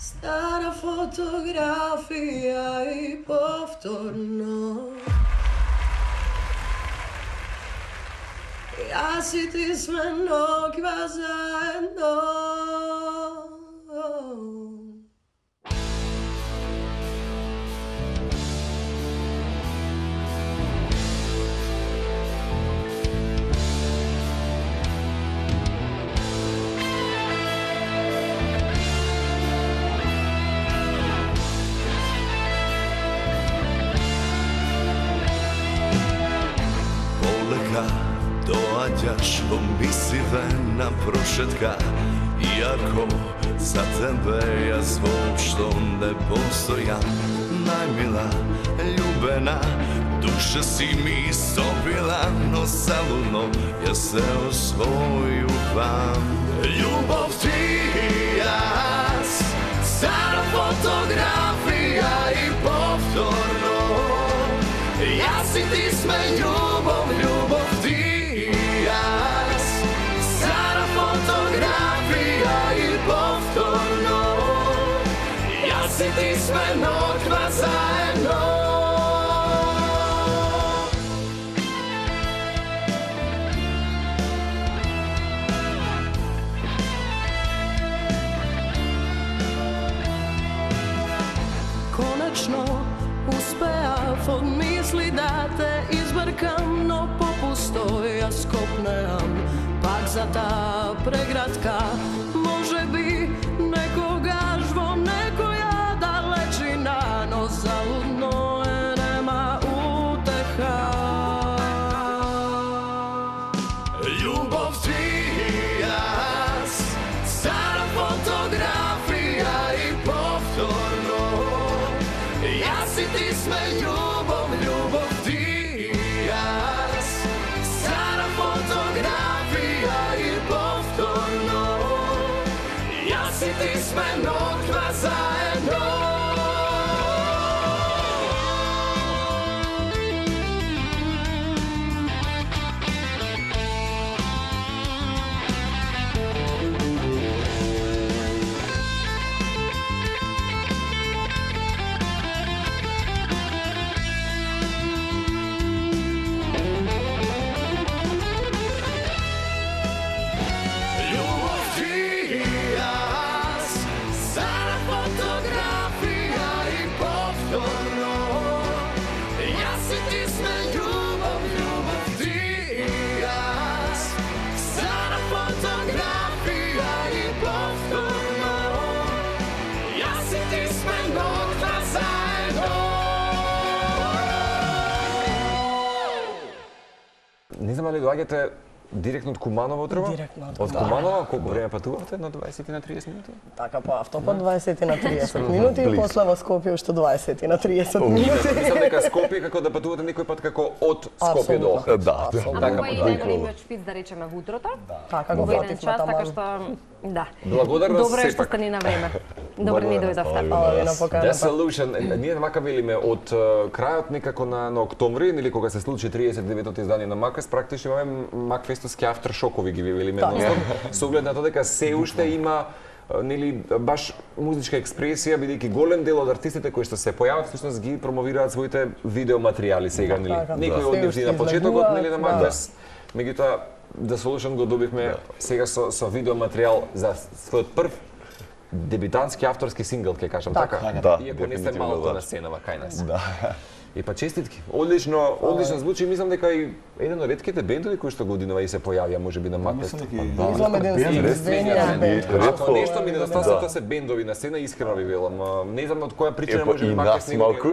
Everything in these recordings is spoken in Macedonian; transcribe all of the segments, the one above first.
Stara fotografija i povtorno. Ja si ti sme nokva zajedno. Dođaš pomisivena prošetka, iako za tebe ja zvuk što ne postojam. Najmila, ljubena, duša si mi sobila, no zaludno ja se osvojuvam. Ljubav ti i ja, stara fotografija i povtorno. Ja si ti sme ljubav, ljubav ti. Ti sme nokva zajedno. Konačno uspeja od misli da te izbrkam, no popusto ja skopneam, pak za ta pregratka može bi nekoga žvo, neko ja dalečina, no zaludno je nema uteha. Ljubav ti i ja, stara fotografija i povtorno. Ja si ti sme ljubav, ljubav ti i ja, stara fotografija i povtorno. Ja si ti sme nokva zajedno. Не знам дали доаѓате директно од Куманово утрово? Директно од Куманово. Колку време патувавте? На 20 и на 30 минути? Така по автопат 20 на 30 минути и после во Скопје уште 20 на 30 минути. Мислам дека Скопје како да патувате некој пат како од Скопје до Охрид. Да. Ама и нема имаат шпиц да речеме во утрото. Така го Во еден вративме час, така таман. што да. Благодарност Добро е што сепак. стани на време. Добро ни дојдовте. Ала ви на The поканата. Solution, ние мака велиме од крајот некако на октомври или кога се случи 39-то издание на Макфест, практично имаме Макфестовски авторшокови ги велиме едноставно. Со оглед на тоа дека се уште има нели баш музичка експресија, бидејќи голем дел од артистите кои што се појават всушност ги промовираат своите видеоматеријали сега, нели. Така, Некои се од нив уште на почетокот нели на излегуваат, Макфест. Меѓутоа The Solution го добивме сега со видеоматеријал за својот прв дебютантски авторски сингл, ќе кажам така. Да, Иако не сте дефинитивно малку да. на сценава кај нас. Да. И па честитки. Одлично звучи, мислам дека и еден од ретките бендови кои што годинава и се појавија можеби на Макфест. Излам еден извинија бенд. Ако нешто ми недостасува, тоа се бендови на сцена, искрено ви велам. Не знам од која причина Епа можеби и Макфест нас не го малку.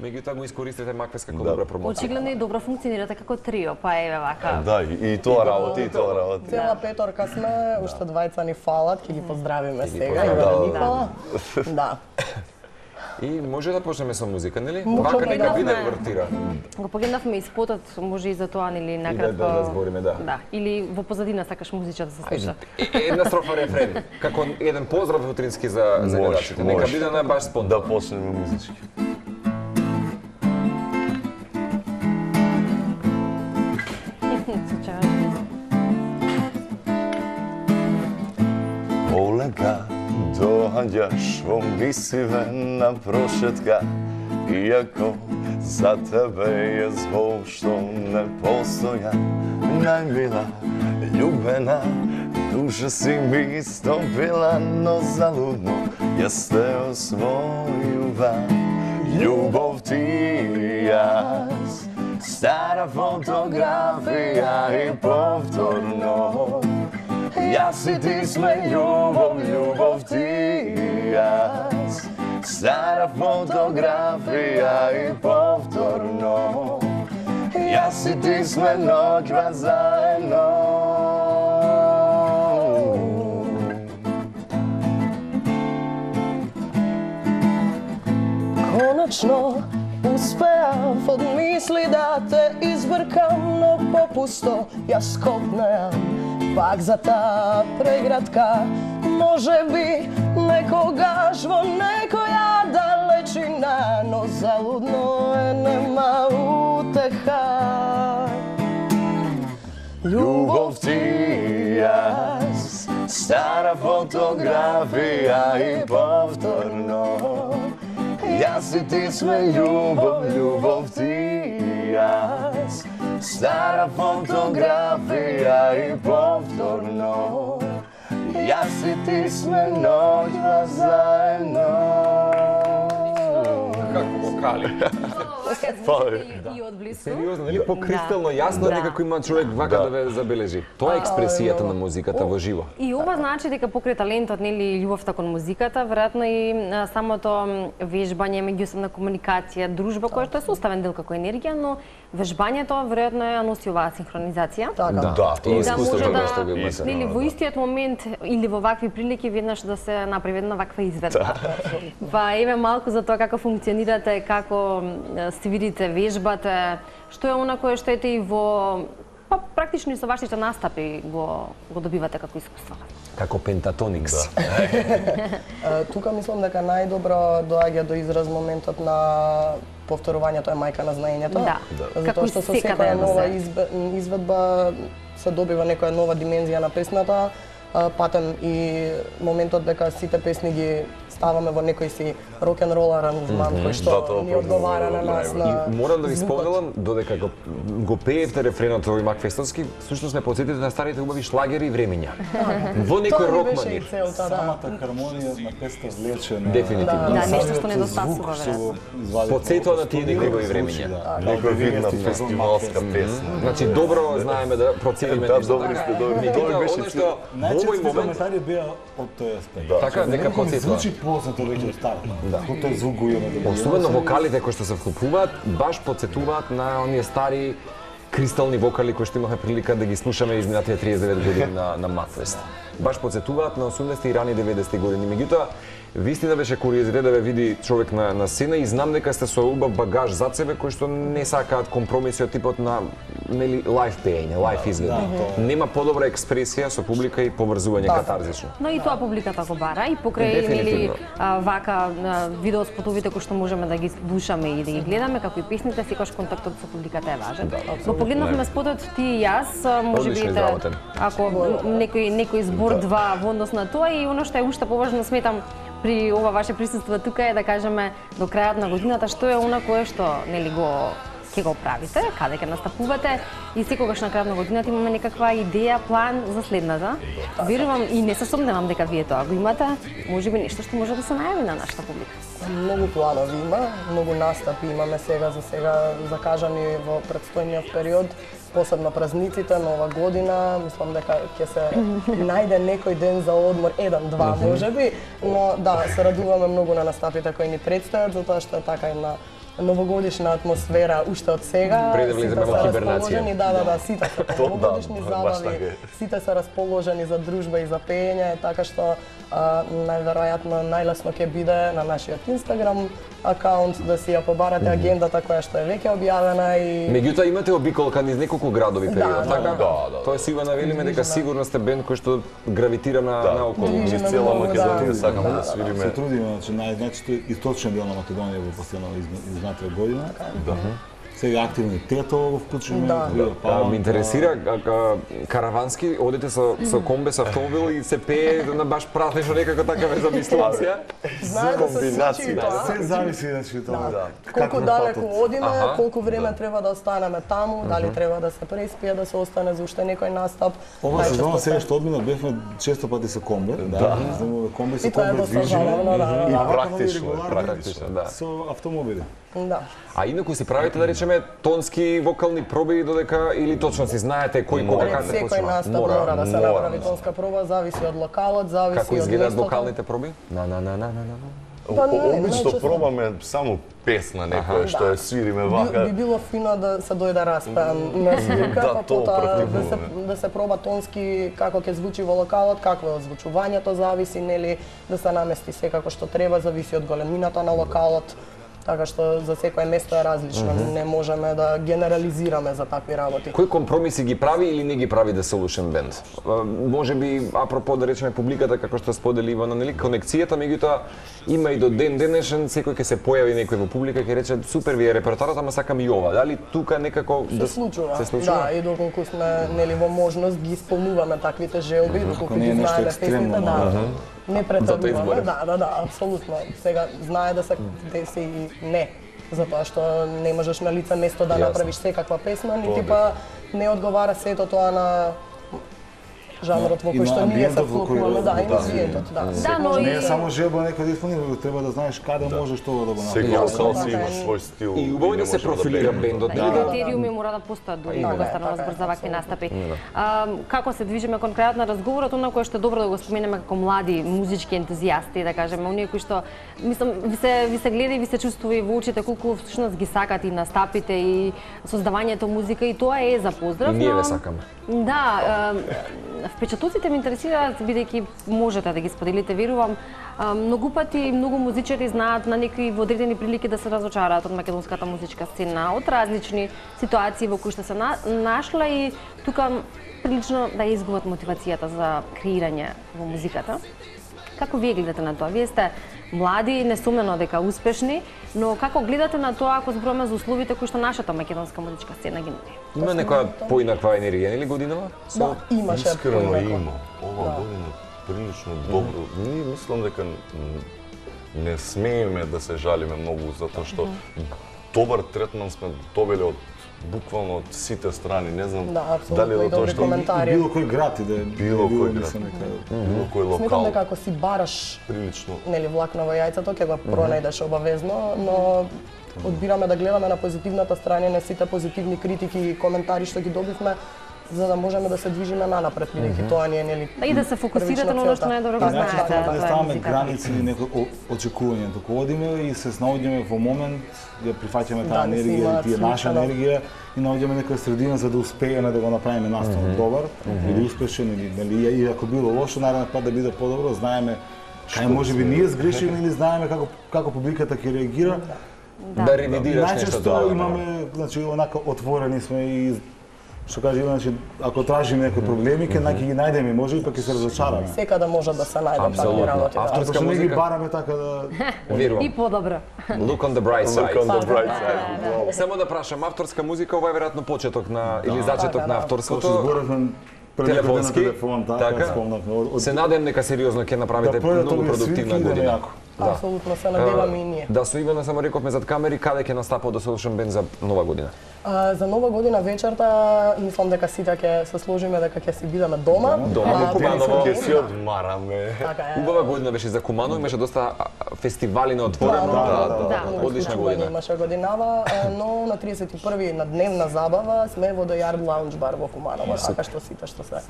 меѓутоа го искористите Макфест како добра промоција. Очигледно и добро функционирате како трио, па еве вака. Да, и тоа работи, и тоа работи. Цела петорка сме, уште двајца ни фалат, ќе ги поздравиме сега. поздравиме. Никола. Да. И може да почнеме со музика, нели? Можеме, Вака нека да. биде вртира. Го погледнавме и спотот, може и за тоа, нели, накратко. да збориме, да. Да, или во позадина сакаш музичка да се слуша. Една строфа рефрен, како еден поздрав утрински за гледачите. Нека биде на баш спонтан. Да почнеме музички. Полека до dođaš vo misive na prošetka, iako za tebe je zbog što ne postoja. Najmila, ljubena, duša si mi stopila, no zaludno jeste osvojuva. Ljubav ti i ja, stara fotografija i povtorno. Ja si ti sme ljubav, ljubav ti i ja, stara fotografija i povtorno. Ja si ti sme noćva zajedno. Konačno uspejav od misli da te izbrkam, no popusto ja skopnejam pak za ta pregratka. Može bi nekoga žvo nekoja dalečina, no zaludno je nema uteha. Ljubav ti i ja, stara fotografija i povtorno. Ja si ti sve ljubav, ljubav ti i ja, stara fotografija i povtorno. Ja si ti sve noćva zajedno. Како вокали. И од близко. Сериозно, нели покристално јасно Да. некако има човек вака да ве забележи. Тоа е експресијата на музиката во живо. И ова значи дека покрај талентот, нели, љубовта кон музиката, веројатно и самото вежбање, меѓусебна комуникација, дружба, која што е составен дел како енергија, но вежбањето веројатно ја носи оваа синхронизација. Така. Да, И тоа е Да искуството може тоа што го имате. нели, во истиот момент или во вакви прилики веднаш да се направи една ваква изведба. Па еве малку за тоа како функционирате, како се видите, вежбате, што е она кое што ете и во практично и со вашите настапи го добивате како искуство. Како пентатоникс. Тука мислам дека најдобро доаѓа до израз моментот на повторувањето е мајка на знаењето. Да. Како Затоа што со секаде секоја да нова се. изведба се добива некоја нова димензија на песната, патем и моментот дека сите песни ги ставаме во некој си рок-н-рол аранжман кој што Да, тоа ни одговара на нас правилно. на И морам да ви звукот. споделам, додека го пеевте рефренот овој Макфестовски, всушност ме потсетите на старите убави шлагери и времиња. Во некој Тоа рок ми беше и манир. целта, да. Самата хармонија на песната влече на... Дефинитивно. Да, нешто што самиот недостасува, звук што веројатно. извадите Подсетува во на тие студио, негови звучи, времиња. да. Некој видна 90-ти сезон фестивалска Макфест. песна. Значи добро знаеме да процениме Да, нешто. добри сте, добри. Меѓутоа, Тоа беше оно што во овој Најчести момент коментари беа од тој аспект. Да. Така, дека Некако ми потсетува. звучи познато веќе од старт. Да. Тој звук го имаме да го Особено имаме. вокалите кои што се вклопуваат, баш потсетуваат на оние стари кристални вокали кои што имахме прилика да ги слушаме изминатите 39 години на Макфест. Баш потсетуваат на 80-ти и рани 90-ти години. Меѓутоа, вистина беше куриозитет да ве види човек на сцена и знам дека сте со убав багаж зад себе кој што не сакаат компромиси од типот на нели лајв пеење, лајв изгледи. Нема подобра експресија со публика и поврзување катарзично. Но и тоа публиката го бара и покрај нели Дефинитивно. вака видеоспотовите кои што можеме да ги слушаме и да ги гледаме, како и песните, секогаш контактот со публиката е важен. Но погледнавме спотот ти и јас, можеби Одлично изработен. ако некој збор два во однос на тоа и оно што е уште поважно сметам при ова ваше присуство тука е да кажеме до крајот на годината што е она кое што нели ќе го правите, каде ќе настапувате и секогаш на крајот на годината имаме некаква идеја, план за следната. Верувам и не се сомневам дека вие тоа го имате, можеби нешто што може да се најави на нашата публика. Многу планови има, многу настапи имаме сега закажани во предстојниот период, посебно празниците, нова година, мислам дека ќе се најде некој ден за одмор, еден-два можеби, но да, се радуваме многу на настапите кои ни предстојат, затоа што е така една новогодишна атмосфера уште од сега. Пред да влеземе Сите во се хибернација. расположени, Да, сите се по новогодишни да, баш така забави, е. сите се расположени за дружба и за пеење, така што најверојатно најлесно ќе биде на нашиот Инстаграм акаунт да си ја побарате агендата која што е веќе објавена и Меѓутоа имате обиколка низ неколку градови период, така? да. Тоа си го навелиме дека сигурно сте бенд кој што гравитира на околу. Движиме Низ цела многу, Македонија да. сакаме да Се свириме. трудиме, значи најдечето источен дел на Македонија во постојано изминатата година. Сега активно и тето вклучуваме. Да. Ме интересира, каравански, одите со комбе, со автомобил и се пее на баш празнично некако така ме замислувам сега. Знае да се случи и тоа. Се зависи, значи, тоа. Колку далеку одиме, колку време треба да останеме таму, дали треба да се преспие, да се остане за уште некој настап. Ова сезона сега што одмина бевме често пати со комбе. Да. Комбе со И тоа е комбе доста движиме. забавно, да. И А вака практично, регуларно практично, да. Со автомобили. Да. А инаку си правите, да речеме, тонски вокални проби додека или точно си знаете кој кога Пред каде секој почнува? настап мора да се направи тонска проба, зависи од локалот, зависи Како од изгледаат местото. вокалните проби? На. Па не, Обично најчесто. пробаме само песна некоја што ја свириме вака. Би било фино да се дојде распеан на свирка, Да, па тоа потоа практикуваме. да се проба тонски како ќе звучи во локалот, какво е озвучувањето зависи, нели, да се намести секако што треба, зависи од големината на локалот. Така што за секое место е различно, не можеме да генерализираме за такви работи. Кои компромиси ги прави или не ги прави The Solution Band? Може би, апропо да речеме публиката, како што сподели Ивана, нели, конекцијата, меѓутоа има и до ден денешен, секој ќе се појави некој во публика ќе рече супер ви е репертарот, ама сакам и ова. Дали тука некако Се случува. Се случува? Да, и доколку сме нели во можност ги исполнуваме таквите желби, доколку не е ги нешто знаеме екстремно, песните, да. Не Затоа претаруваме, изборев. да, апсолутно. Сега знае да се деси и не, затоа што не можеш на лице место да Јасно. направиш секаква песна, нити Тоа па не одговара сето тоа на жанрот во И кој на што ние се амбиентот во кој- вклучуваме, да, и на да. свиетот, да. Да, но Не и е само желба некој да исполни, него треба да знаеш каде можеш тоа да го направиш. Секој Јасно. локал си има свој стил. И убаво не да се може профилира бега. бендот. и критериуми мора да постојат дури Така кога е, станува така е, збор за вакви апсолутно. настапи. Како се движиме кон крајот на разговорот, она кое што е добро да го споменеме како млади музички ентузијасти, да кажеме, оние кои што мислам ви се гледа и ви се чувствува и во очите колку всушност ги сакат и настапите и создавањето музика и тоа е за поздрав. И ние но- ве сакаме. Да, впечатоците ме интересираат бидејќи можете да ги споделите, верувам. Многу пати многу музичари знаат на некои во одредени прилики да се разочараат од македонската музичка сцена, од различни ситуации во кои што се нашла и тука прилично да ја изгубат мотивацијата за креирање во музиката. Како вие гледате на тоа? Вие сте млади, несумнено дека успешни, но како гледате на тоа ако зборуваме за условите кои што нашата македонска музичка сцена ги нуди? Има некоја поинаква енергија, нели годинава? Да, имаше Искрено поинако. има. Ова година прилично добро. Ние мислам дека не смееме да се жалиме многу затоа што добар третман сме добили од буквално од сите страни. Не знам Да, апсолутно, дали и до тоа добри што коментари. Било кој град и да е било кој град, мислам, дека- било кој Сметам локал дека ако си бараш прилично нели влак на јајцето ќе го пронајдеш обавезно, но одбираме да гледаме на позитивната страна на сите позитивни критики и коментари што ги добивме, за да можеме да се движиме нанапред, бидејќи тоа ни е нели. Да, и да се фокусирате на оно што најдобро го Значи, знаете, да тоа не е ставаме музиката. граници или некои очекувања, туку одиме и се снаоѓаме во момент, ја прифаќаме таа Да, не си енергија, имаат тие наша смислено. енергија и наоѓаме некоја средина за да успееме да го направиме наставот добар или успешен или нели и ако било лошо, нареден пат да биде подобро, знаеме кај можеби ние сгрешиме или знаеме како публиката ќе реагира. Да ревидираш нешто Најчесто тоа. имаме, значи, онака отворени сме и што каже Иван, значи, ако тражиме некои проблеми, ќе ги најдеме, може и па ќе се разочараме. Секаде може да се најдат такви Апсолутно. работи. Да. Авторска Ако што не ги музика? бараме така да... Верувам. И подобро. Look on the bright Look on side. the bright side. Само да прашам, авторска музика, ова е веројатно почеток на или зачеток Така, на да. Што авторското. зборевме пред некој ден на Телефонски, телефон, така, спомнавме. Се надевам дека сериозно ќе направите Да пројдат многу овие продуктивна свирки, идеме година. јако. Апсолутно се надеваме и ние. Да, со Ивана само рековме зад камери каде ќе настапа The Solution Band за нова година. За нова година вечерта мислам дека сите ќе се сложиме дека ќе си бидеме дома. Дома во Куманово. Ќе си одмараме. Така е. Убава година беше за Куманово, имаше доста фестивали на отворено. Да, Одлична многу година. имаше годинава, но на 31 на дневна забава сме во The Yard Lounge бар во Куманово, така што сите што се.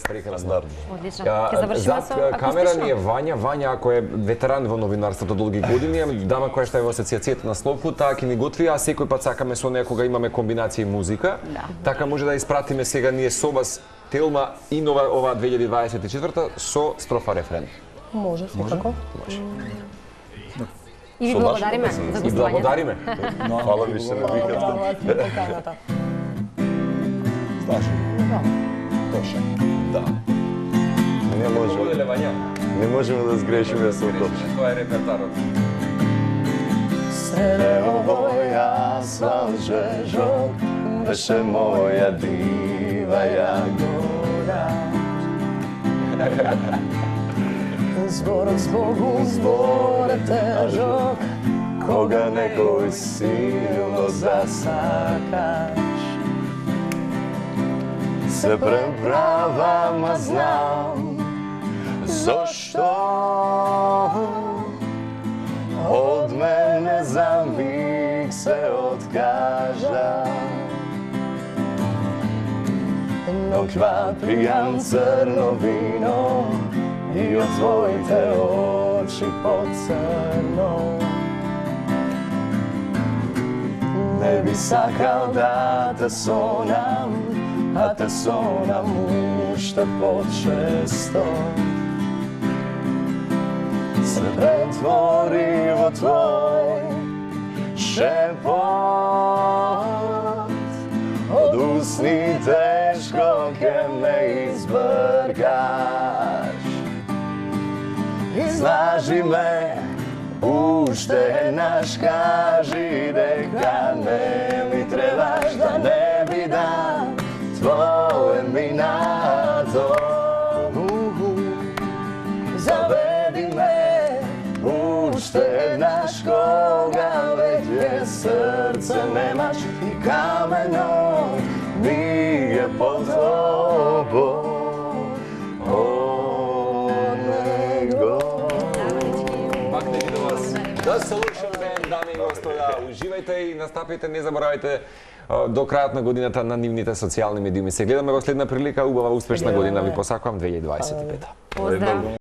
Прекрасно. Одлично. Ќе завршиме Зад со камера ни е акустично. Вања. Вања, ако е ветеран во новинарството долги години, е дама која што е во асоциацијата на Слобку, таа ќе ни готви, а секој пат сакаме со неја кога имаме комбинација музика. Да. Така може да испратиме сега ние со вас Телма и нова ова 2024 со строфа рефрен. Може, секако. И ви Со благодариме вашата за И гостувањето. благодариме. Фала ви што не викате. Хвала ти поканата. Слашам. Точно. Да. Не можеме, Вања. не можеме да сгрешиме со тоа. Тоа е репертарот. Srede ovoj asfalt žežok, beše moja diva jagoda. Zborog zbogu zbore težok, koga nekoj silno zasakaš. Se prepravam, a znam zašto od mene za mig se odkaža. Noćva pijan crno vino i otvojite oči po crno. Ne bi sakal da te sonam, a te sonam ušte počesto. Se pretvori u tvoj šepot, od usni teško ke me izbrkaš. Iznaži me, ušte naš kaži, deka ne mi trebaš, da ne bi da tvoje mi na to. Zavedi me, ušte naš koga, već je srce nemaš i kameno mi je pod tobom. The Solution Band, дами и господа, уживајте и настапите, не заборавајте до крајот на годината на нивните социјални медиуми. Се гледаме во следна прилика, убава успешна година ви посакувам 2025. Поздрав!